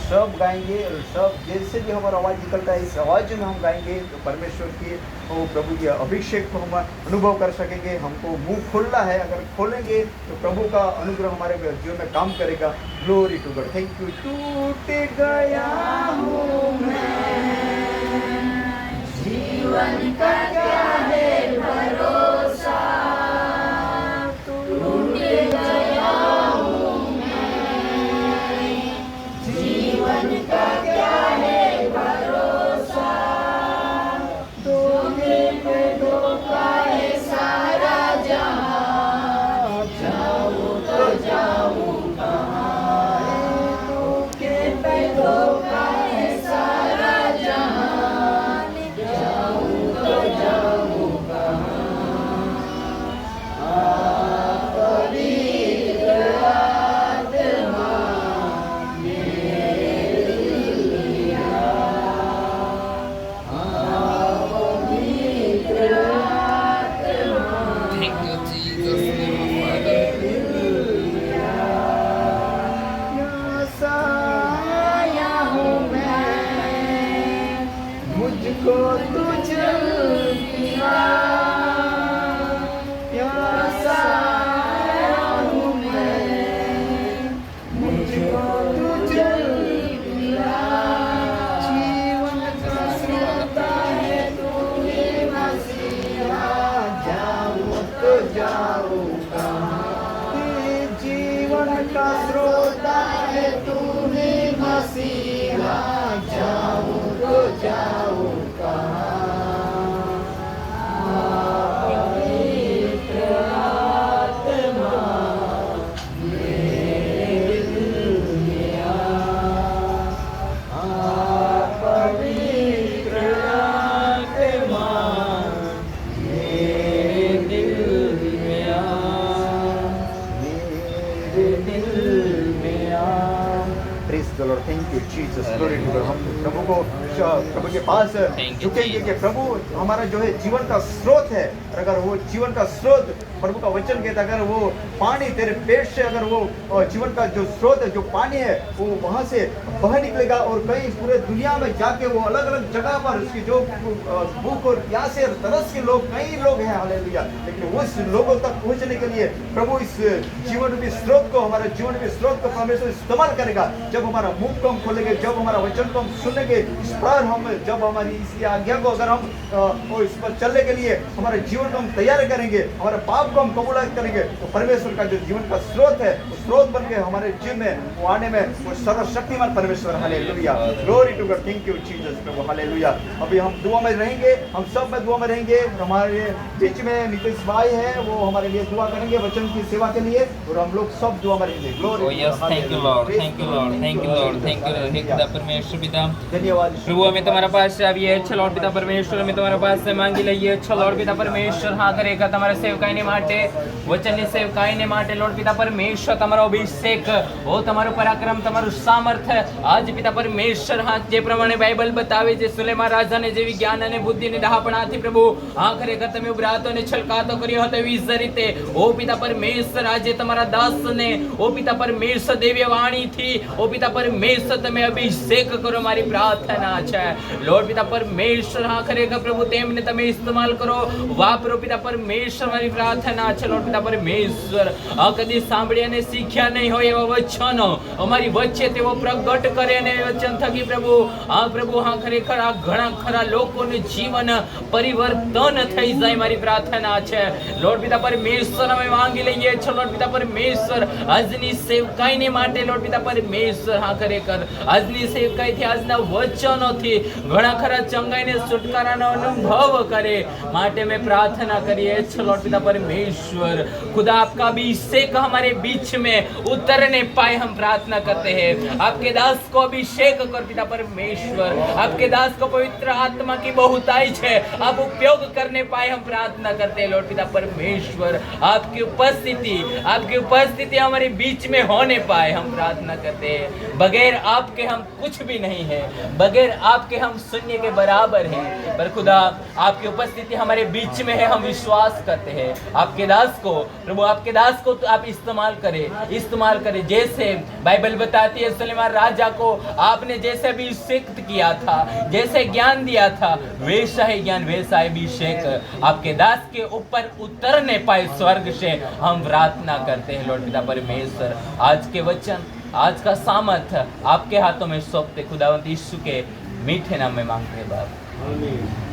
सब गाएंगे और सब जैसे भी हमारा आवाज़ निकलता है इस आवाज़ में हम गाएंगे तो परमेश्वर की वो प्रभु के अभिषेक को हम अनुभव कर सकेंगे। हमको मुंह खोलना है, अगर खोलेंगे तो प्रभु का अनुग्रह हमारे जीवन में काम करेगा। Glory to God. Thank you. टूट गया हूँ मैं, जीवन का क्या है भरोसा, टूट गया हूँ मैं, जीवन का क्या है भरोसा, तूने पे धोखा है सारा जहां, जाऊं तो जाऊं कहाँ, तूने पे धोखा है सारा जहां, जाऊं तो जाऊं कहाँ। पवित्र आत्मा मेरे दिल लिया, पवित्र आत्मा Thank you, Jesus, name of Father. साया हूँ मैं, मुझको तुझ पिया, साया हूँ मैं, मुझको तुझ पिया, जीवन का स्रोत है तू ही मसीहा, जाऊँ तो जाऊँ कहाँ, जीवन का स्रोत है तू ही मसीहा, जाऊँ तो जाऊँ कहाँ। पवित्र आत्मा मेरे दिल में आ, पवित्र आत्मा मेरे दिल में आ, मेरे दिल में आ। Praise the Lord. Thank you, Jesus. Glory to God. हम प्रभु के पास Thank you, झुकेंगे कि Jesus. प्रभु हमारा जो है जीवन का स्रोत है, और अगर वो जीवन का स्रोत प्रभु का वचन कहता है, अगर वो पानी तेरे पेट से, अगर वो जीवन का जो स्रोत है, जो पानी है, वो वहाँ से बह निकलेगा और कहीं पूरे दुनिया में जाके वो अलग अलग जगह पर उसकी जो भूख और प्यासे और तरस के लोग, कई लोग हैं, हालेलुया, लेकिन उस लोगों तक पहुँचने के लिए प्रभु इस जीवन रूपी स्रोत को, हमारे जीवन रूपी स्रोत को परमेश्वर इस्तेमाल करेगा। जब हमारा मुंह को हम खोलेंगे, जब हमारा वचन को हम सुनेंगे, इस पर हम, जब हमारी इस आज्ञा को अगर हम वो इस पर चलने के लिए हमारे जीवन को हम तैयार करेंगे, हमारे पाप को हम कबूल करेंगे, तो परमेश्वर का जो जीवन का स्रोत है, वो स्रोत बन के हमारे जीवन में वो आने में वो सर्वशक्तिमान परमेश्वर, hallelujah, glory to God. Thank you Jesus प्रभु, हालेलुया। अभी हम दुआ में रहेंगे, हम सब में दुआ में रहेंगे। हमारे बीच में नितेश भाई है, वो हमारे लिए दुआ करेंगे वचन की सेवा के लिए, और हम लोग सब दुआ में रहेंगे। Glory. Oh yes, thank you Lord, thank you Lord, thank you Lord, thank you Lord. हे खुदा परमेश्वर पिता, धन्यवाद प्रभु हमें तुम्हारा पास से अभी अच्छा लॉर्ड पिता परमेश्वर, हमें तुम्हारा पास से मांगी लઈએ अच्छा लॉर्ड पिता परमेश्वर, हाँ करेगा તમારા સેવકાઈને માટે, વચનની સેવકાઈને માટે લॉर्ड पिता परमेश्वर, તમારો અભિષેક, ઓ તમારું પરાક્રમ, તમારું સામર્થ્ય આજ पिता परमेश्वर, हाँ જે પ્રમાણે બાઇબલ બતાવે છે, સુલેમાન રાજાને જેવી જ્ઞાન અને બુદ્ધિની ડહાપણાથી પ્રભુ, હા ખરેખર તમે ઉભરાતો અને છલકાતો કર્યો હતો, એવી જ રીતે ઓ પિતા પરમેશ્વર આજે તમારા દાસને ઓ પિતા પરમેશ્વર દિવ્ય વાણીથી ઓ પિતા પરમેશ્વર તમે અભિષેક કરો, મારી પ્રાર્થના છે લॉर्ड पिता परमेश्वर, हाँ खरेखर प्रभु તેમને તમે ઇસ્તેમાલ કરો, વાપરો પિતા પરમેશ્વર, મારી પ્રાર્થના છે લॉर्ड पिता परमेश्वर, આ કદી સાંભળી અને શીખ્યા નહીં હોય એવા વચનો અમારી વચ્ચે તેઓ પ્રગટ કરે, અને વચન થકી પ્રભુ, આ પ્રભુ, હા ખરેખર આ ઘણા ખરા લોકોનું જીવન પરિવર્તન થઈ જાય, મારી પ્રાર્થના છે લॉर्ड पिता परमेश्वर, અમે માંગી લઈએ છીએ લॉर्ड पिता परमेश्वर, આજની સેવકાઈને માટે લॉर्ड पिता परमेश्वर, હા ખરેખર આજની સેવકાઈથી, આજના વચનોથી ઘણા ખરા ચંગાઈને છુટકારાનો અનુભવ કરે, માટે मैं प्रार्थना करिए लॉर्ड पिता परमेश्वर, खुदा आपका अभिषेक हमारे बीच में उतरने पाए, हम प्रार्थना करते हैं। आपके दास को अभिषेक कर पिता परमेश्वर, आपके दास को पवित्र आत्मा की बहुताई है, आप उपयोग करने पाए, हम प्रार्थना करते हैं लॉर्ड पिता परमेश्वर, आपकी उपस्थिति हमारे बीच में होने पाए, हम प्रार्थना करते हैं। बगैर आपके हम कुछ भी नहीं है, बगैर आपके हम शून्य के बराबर हैं, पर खुदा आपकी उपस्थिति हमारे बीच में है, हम विश्वास करते हैं। आप आपके दास को प्रभु, आपके दास को तो आप इस्तेमाल करें। जैसे बाइबल बताती है सुलेमान राजा को आपने जैसे अभिषेक किया था, जैसे ज्ञान दिया था, वैसा ही ज्ञान, वैसा अभिषेक आपके दास के ऊपर उतरने पाए स्वर्ग से हम प्रार्थना करते हैं लॉर्ड पिता परमेश्वर। आज के वचन, आज का सामर्थ आपके हाथों में सौंपते खुदावंत यीशु के मीठे नाम में मांगते हैं बाप।